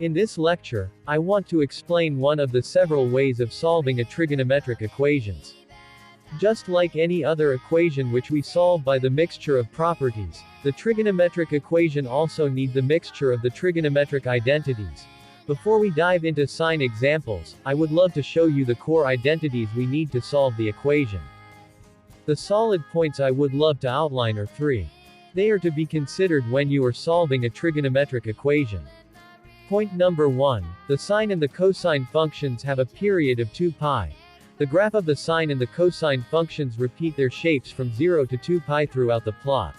In this lecture, I want to explain one of the several ways of solving a trigonometric equations. Just like any other equation which we solve by the mixture of properties, the trigonometric equation also needs the mixture of the trigonometric identities. Before we dive into sine examples, I would love to show you the core identities we need to solve the equation. The solid points I would love to outline are three. They are to be considered when you are solving a trigonometric equation. Point number 1. The sine and the cosine functions have a period of 2 pi. The graph of the sine and the cosine functions repeat their shapes from 0 to 2 pi throughout the plot.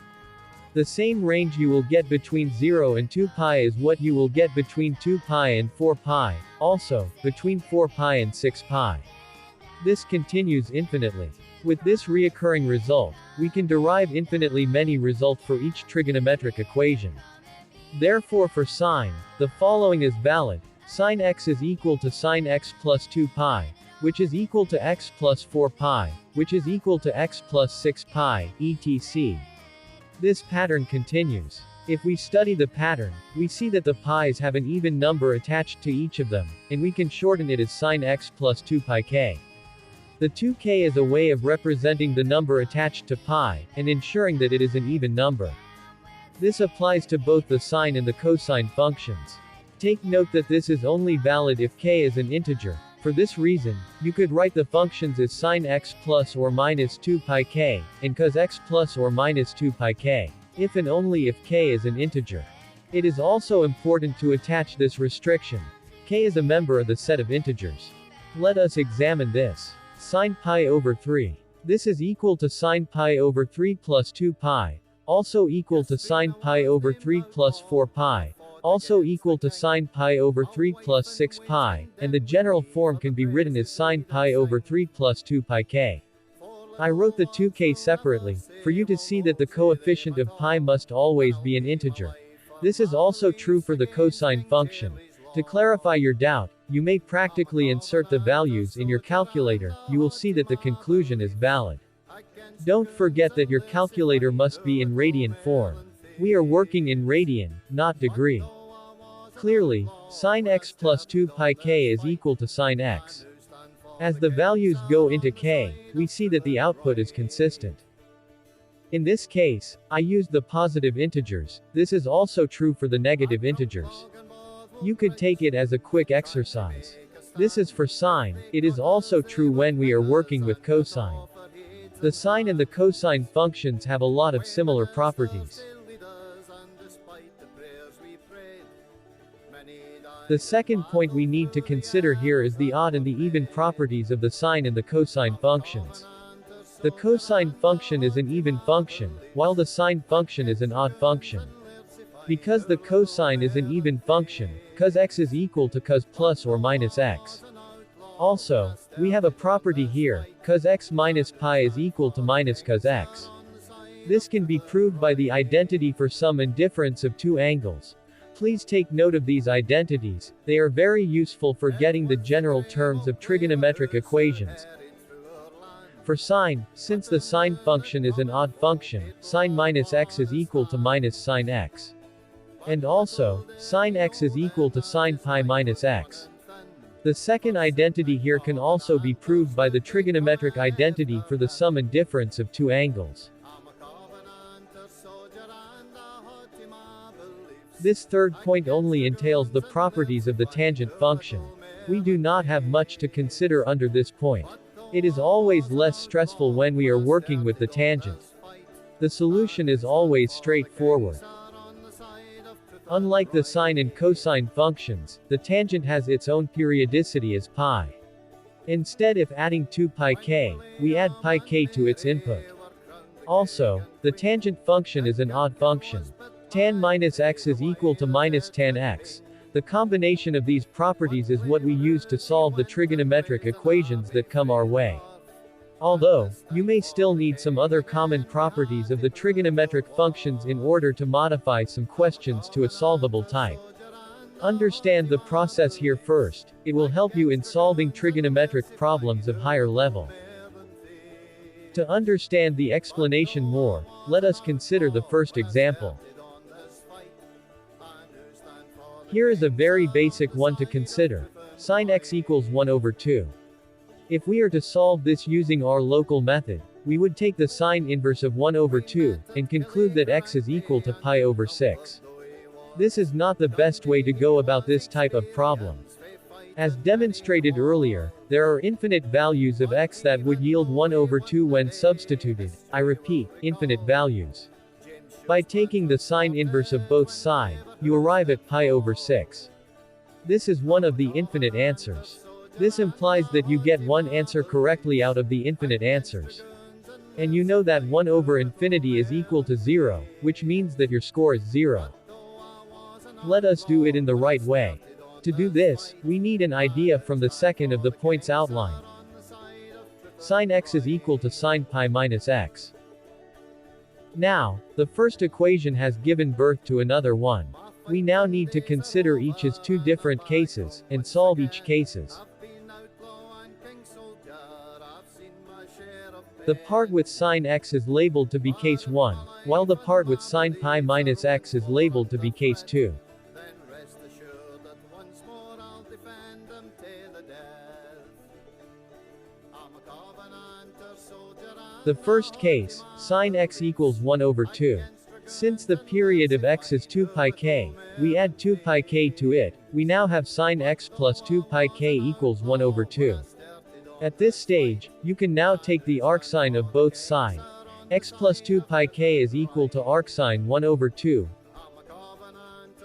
The same range you will get between 0 and 2 pi is what you will get between 2 pi and 4 pi, also, between 4 pi and 6 pi. This continues infinitely. With this recurring result, we can derive infinitely many results for each trigonometric equation. Therefore for sine, the following is valid. Sine x is equal to sine x plus 2 pi, which is equal to x plus 4 pi, which is equal to x plus 6 pi, etc. This pattern continues. If we study the pattern, we see that the pi's have an even number attached to each of them, and we can shorten it as sine x plus 2 pi k. The 2k is a way of representing the number attached to pi, and ensuring that it is an even number. This applies to both the sine and the cosine functions. Take note that this is only valid if k is an integer. For this reason, you could write the functions as sine x plus or minus 2 pi k, and cos x plus or minus 2 pi k, if and only if k is an integer. It is also important to attach this restriction. K is a member of the set of integers. Let us examine this. Sine pi over 3. This is equal to sine pi over 3 plus 2 pi, also equal to sine pi over 3 plus 4 pi, also equal to sine pi over 3 plus 6 pi, and the general form can be written as sine pi over 3 plus 2 pi k. I wrote the 2k separately, for you to see that the coefficient of pi must always be an integer. This is also true for the cosine function. To clarify your doubt, you may practically insert the values in your calculator. You will see that the conclusion is valid. Don't forget that your calculator must be in radian form. We are working in radian, not degree. Clearly, sine x plus 2 pi k is equal to sine x. As the values go into k, we see that the output is consistent. In this case, I used the positive integers. This is also true for the negative integers. You could take it as a quick exercise. This is for sine. It is also true when we are working with cosine. The sine and the cosine functions have a lot of similar properties. The second point we need to consider here is the odd and the even properties of the sine and the cosine functions. The cosine function is an even function, while the sine function is an odd function. Because the cosine is an even function, cos x is equal to cos plus or minus x. Also, we have a property here, cos x minus pi is equal to minus cos x. This can be proved by the identity for sum and difference of two angles. Please take note of these identities. They are very useful for getting the general terms of trigonometric equations. For sine, since the sine function is an odd function, sine minus x is equal to minus sine x. And also, sine x is equal to sine pi minus x. The second identity here can also be proved by the trigonometric identity for the sum and difference of two angles. This third point only entails the properties of the tangent function. We do not have much to consider under this point. It is always less stressful when we are working with the tangent. The solution is always straightforward. Unlike the sine and cosine functions, the tangent has its own periodicity as pi. Instead, if adding 2 pi k, we add pi k to its input. Also, the tangent function is an odd function. Tan minus x is equal to minus tan x. The combination of these properties is what we use to solve the trigonometric equations that come our way. Although, you may still need some other common properties of the trigonometric functions in order to modify some questions to a solvable type. Understand the process here first. It will help you in solving trigonometric problems of higher level. To understand the explanation more, let us consider the first example. Here is a very basic one to consider. Sine x equals 1 over 2. If we are to solve this using our local method, we would take the sine inverse of 1 over 2, and conclude that x is equal to pi over 6. This is not the best way to go about this type of problem. As demonstrated earlier, there are infinite values of x that would yield 1 over 2 when substituted, I repeat, infinite values. By taking the sine inverse of both sides, you arrive at pi over 6. This is one of the infinite answers. This implies that you get one answer correctly out of the infinite answers. And you know that 1 over infinity is equal to 0, which means that your score is 0. Let us do it in the right way. To do this, we need an idea from the second of the points outlined. Sine x is equal to sine pi minus x. Now, the first equation has given birth to another one. We now need to consider each as two different cases, and solve each cases. The part with sine x is labeled to be case 1, while the part with sine pi minus x is labeled to be case 2. The first case, sine x equals 1 over 2. Since the period of x is 2 pi k, we add 2 pi k to it, we now have sine x plus 2 pi k equals 1 over 2. At this stage, you can now take the arcsine of both sides. X plus 2 pi k is equal to arcsine 1 over 2,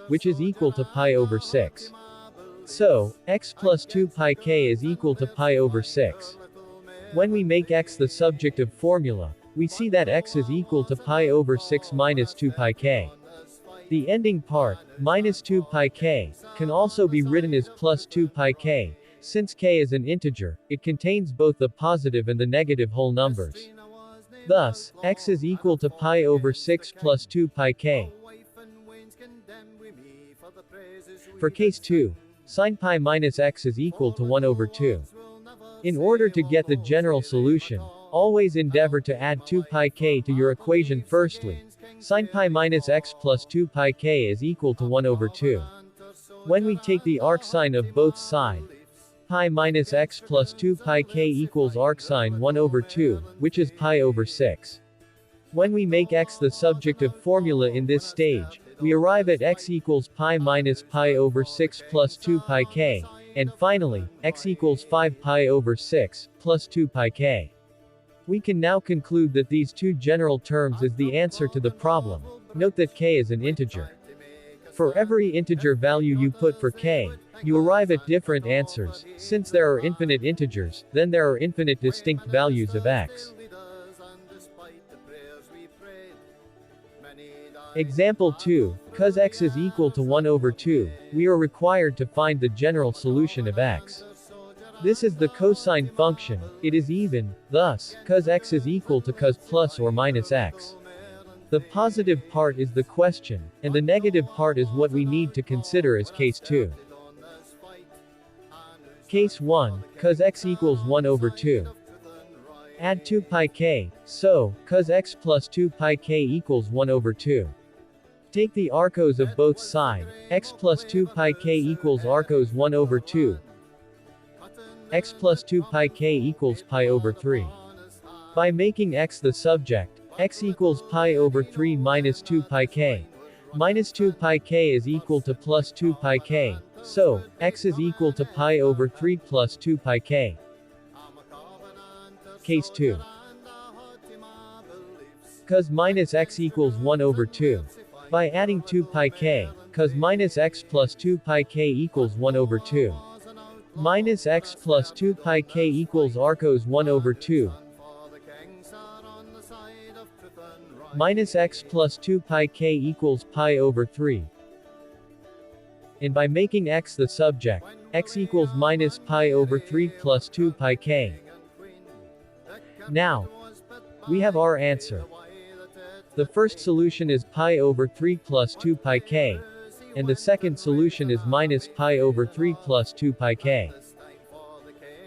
which is equal to pi over 6. So, x plus 2 pi k is equal to pi over 6. When we make x the subject of formula, we see that x is equal to pi over 6 minus 2 pi k. The ending part, minus 2 pi k, can also be written as plus 2 pi k. Since k is an integer, it contains both the positive and the negative whole numbers. Thus, x is equal to pi over 6 plus 2 pi k. For case 2, sine pi minus x is equal to 1 over 2. In order to get the general solution, always endeavor to add 2 pi k to your equation firstly. Sine pi minus x plus 2 pi k is equal to 1 over 2. When we take the arcsine of both sides, pi minus x plus 2 pi k equals arcsine 1 over 2, which is pi over 6. When we make x the subject of formula in this stage, we arrive at x equals pi minus pi over 6 plus 2 pi k, and finally, x equals 5 pi over 6, plus 2 pi k. We can now conclude that these two general terms is the answer to the problem. Note that k is an integer. For every integer value you put for k, you arrive at different answers. Since there are infinite integers, then there are infinite distinct values of x. Example 2, cos x is equal to 1 over 2, we are required to find the general solution of x. This is the cosine function, it is even, thus, cos x is equal to cos plus or minus x. The positive part is the question, and the negative part is what we need to consider as case 2. Case 1, cos x equals 1 over 2. Add 2 pi k, so, cos x plus 2 pi k equals 1 over 2. Take the arcos of both sides, x plus 2 pi k equals arcos 1 over 2. X plus 2 pi k equals pi over 3. By making x the subject, x equals pi over 3 minus 2 pi k. Minus 2 pi k is equal to plus 2 pi k, so, x is equal to pi over 3 plus 2 pi k. Case 2. Cos minus x equals 1 over 2. By adding 2 pi k, cos minus x plus 2 pi k equals 1 over 2. Minus x plus 2 pi k equals arcos 1 over 2. Minus x plus 2 pi k equals pi over 3. And by making x the subject, x equals minus pi over 3 plus 2 pi k. Now, we have our answer. The first solution is pi over 3 plus 2 pi k, and the second solution is minus pi over 3 plus 2 pi k.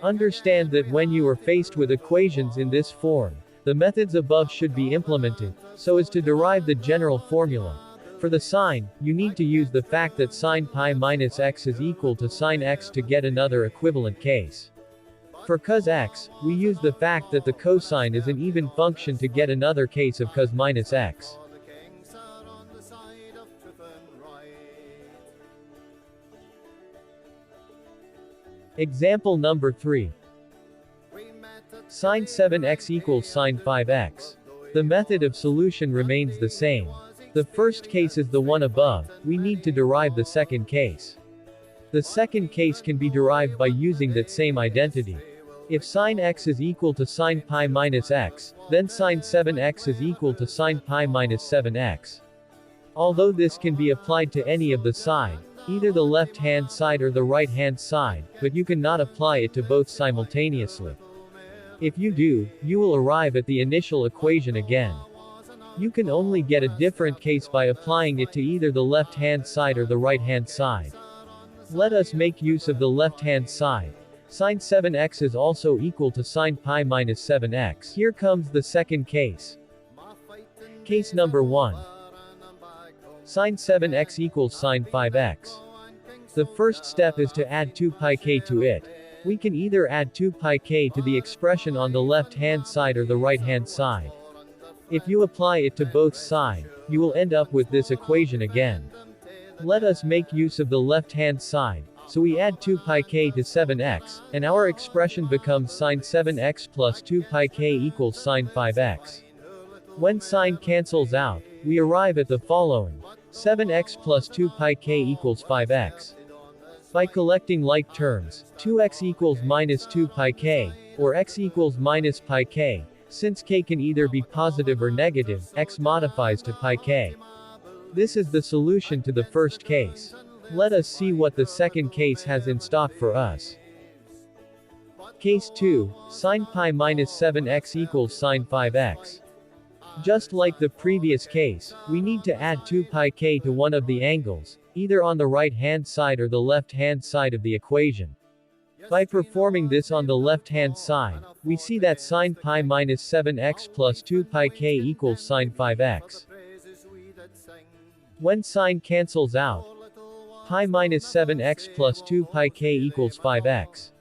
Understand that when you are faced with equations in this form, the methods above should be implemented, so as to derive the general formula. For the sine, you need to use the fact that sine pi minus x is equal to sine x to get another equivalent case. For cos x, we use the fact that the cosine is an even function to get another case of cos minus x. Example number 3. Sine 7x equals sine 5x. The method of solution remains the same. The first case is the one above, we need to derive the second case. The second case can be derived by using that same identity. If sine x is equal to sine pi minus x, then sine 7x is equal to sine pi minus 7x. Although this can be applied to any of the side, either the left-hand side or the right-hand side, but you cannot apply it to both simultaneously. If you do, you will arrive at the initial equation again. You can only get a different case by applying it to either the left-hand side or the right-hand side. Let us make use of the left-hand side. Sine 7x is also equal to sine pi minus 7x. Here comes the second case. Case number 1. Sine 7x equals sine 5x. The first step is to add 2 pi k to it. We can either add 2 pi k to the expression on the left-hand side or the right-hand side. If you apply it to both sides, you will end up with this equation again. Let us make use of the left-hand side, so we add 2 pi k to 7x, and our expression becomes sine 7x plus 2 pi k equals sine 5x. When sine cancels out, we arrive at the following. 7x plus 2 pi k equals 5x. By collecting like terms, 2x equals minus 2 pi k, or x equals minus pi k, since k can either be positive or negative, x modifies to pi k. This is the solution to the first case. Let us see what the second case has in stock for us. Case 2, sine pi minus 7x equals sine 5x. Just like the previous case, we need to add 2 pi k to one of the angles, either on the right-hand side or the left-hand side of the equation. By performing this on the left-hand side, we see that sine pi minus 7x plus 2 pi k equals sine 5x. When sine cancels out, pi minus 7x plus 2 pi k equals 5x.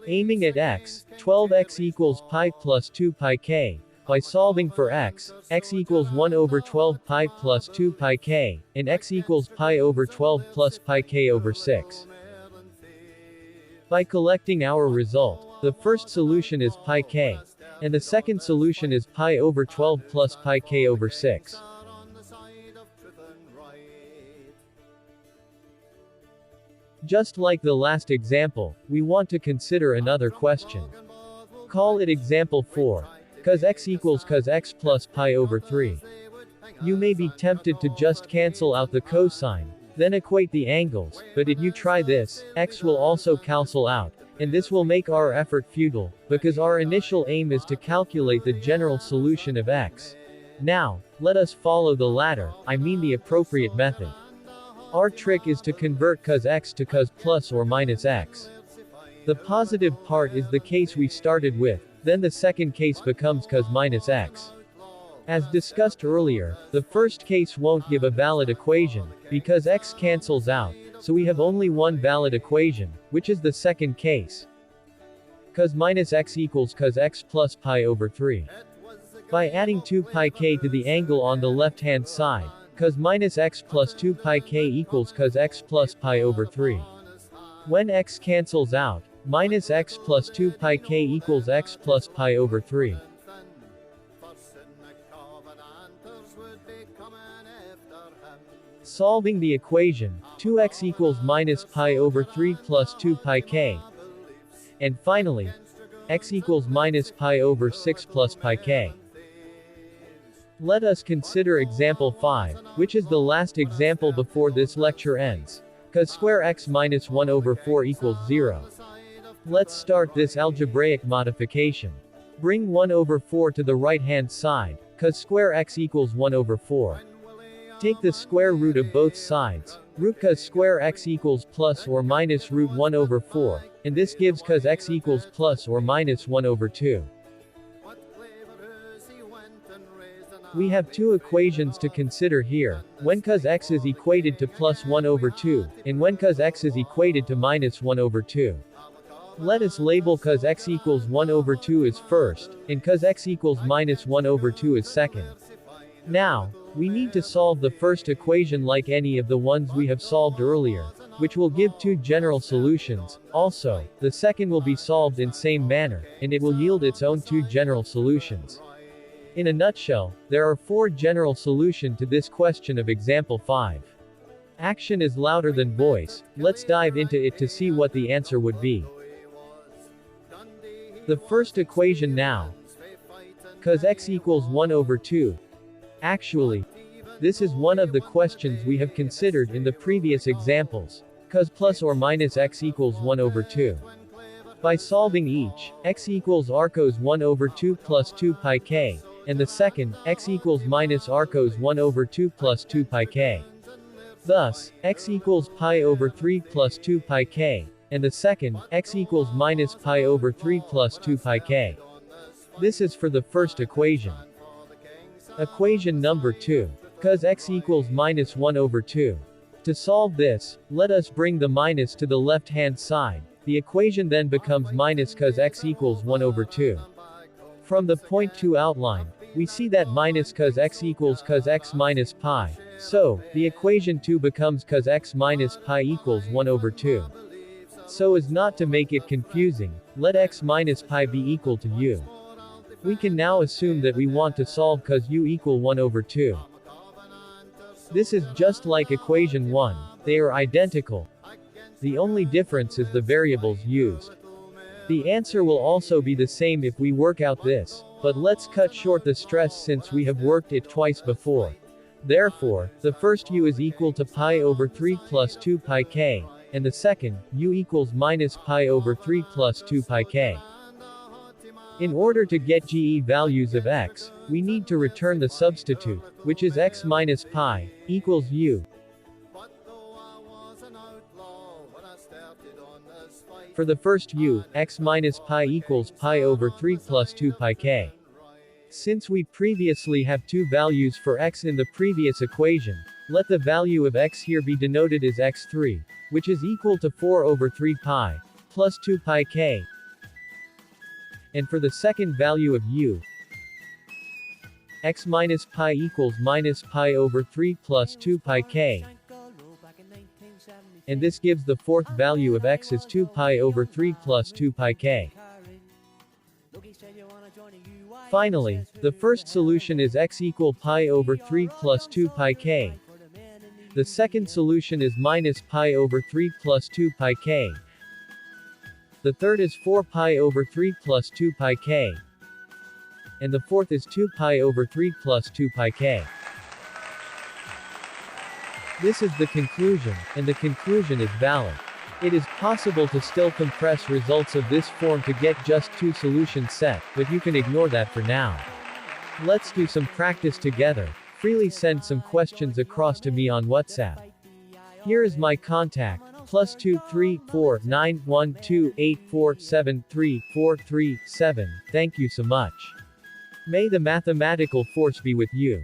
Aiming at x, 12x equals pi plus 2 pi k. By solving for x equals 1 over 12 pi plus 2 pi k, and x equals pi over 12 plus pi k over 6. By collecting our result, the first solution is pi k, and the second solution is pi over 12 plus pi k over 6. Just like the last example, we want to consider another question. Call it example 4. Cos x equals cos x plus pi over 3. You may be tempted to just cancel out the cosine, then equate the angles, but if you try this, x will also cancel out, and this will make our effort futile, because our initial aim is to calculate the general solution of x. Now, let us follow the latter, I mean the appropriate method. Our trick is to convert cos x to cos plus or minus x. The positive part is the case we started with, then the second case becomes cos minus x. As discussed earlier, the first case won't give a valid equation, because x cancels out, so we have only one valid equation, which is the second case. Cos minus x equals cos x plus pi over 3. By adding 2 pi k to the angle on the left-hand side, cos minus x plus 2 pi k equals cos x plus pi over 3. When x cancels out, minus x plus 2 pi k equals x plus pi over 3. Solving the equation, 2x equals minus pi over 3 plus 2 pi k. And finally, x equals minus pi over 6 plus pi k. Let us consider example 5, which is the last example before this lecture ends. Cos square x minus 1 over 4 equals 0. Let's start this algebraic modification. Bring 1 over 4 to the right-hand side, cos square x equals 1 over 4. Take the square root of both sides. Root cos square x equals plus or minus root 1 over 4, and this gives cos x equals plus or minus 1 over 2. We have two equations to consider here, when cos(x) is equated to plus 1 over 2, and when cos(x) is equated to minus 1 over 2. Let us label cos(x) equals 1 over 2 as first, and cos(x) equals minus 1 over 2 as second. Now, we need to solve the first equation like any of the ones we have solved earlier, which will give two general solutions. Also, the second will be solved in same manner, and it will yield its own two general solutions. In a nutshell, there are four general solutions to this question of example 5. Action is louder than voice. Let's dive into it to see what the answer would be. The first equation now. Cos(x) equals 1 over 2. Actually, this is one of the questions we have considered in the previous examples. Cos plus or minus x equals 1 over 2. By solving each, x equals r cos 1 over 2 plus 2 pi k, and the second, x equals minus r cos 1 over 2 plus 2 pi k. Thus, x equals pi over 3 plus 2 pi k, and the second, x equals minus pi over 3 plus 2 pi k. This is for the first equation. Equation number 2. Cos(x) equals minus 1 over 2. To solve this, let us bring the minus to the left-hand side. The equation then becomes minus cos(x) equals 1 over 2. From the point 2 outline, we see that minus cos(x) equals cos(x) minus pi. So, the equation 2 becomes cos(x) minus pi equals 1 over 2. So as not to make it confusing, let x minus pi be equal to u. We can now assume that we want to solve cos u equal 1 over 2. This is just like equation 1, they are identical. The only difference is the variables used. The answer will also be the same if we work out this, but let's cut short the stress since we have worked it twice before. Therefore, the first u is equal to pi over 3 plus 2 pi k, and the second, u equals minus pi over 3 plus 2 pi k. In order to get GE values of x, we need to return the substitute, which is x minus pi, equals u. For the first u, x minus pi equals pi over 3 plus 2 pi k. Since we previously have two values for x in the previous equation, let the value of x here be denoted as x3, which is equal to 4 over 3 pi, plus 2 pi k. And for the second value of u, x minus pi equals minus pi over 3 plus 2 pi k. And this gives the fourth value of x as 2 pi over 3 plus 2 pi k. Finally, the first solution is x equal pi over 3 plus 2 pi k. The second solution is minus pi over 3 plus 2 pi k. The third is 4 pi over 3 plus 2 pi k. And the fourth is 2 pi over 3 plus 2 pi k. This is the conclusion, and the conclusion is valid. It is possible to still compress results of this form to get just two solutions set, but you can ignore that for now. Let's do some practice together. Freely send some questions across to me on WhatsApp. Here is my contact. +2 3 4 9 1 2 8 4 7 3 4 3 7. Thank you so much. May the mathematical force be with you.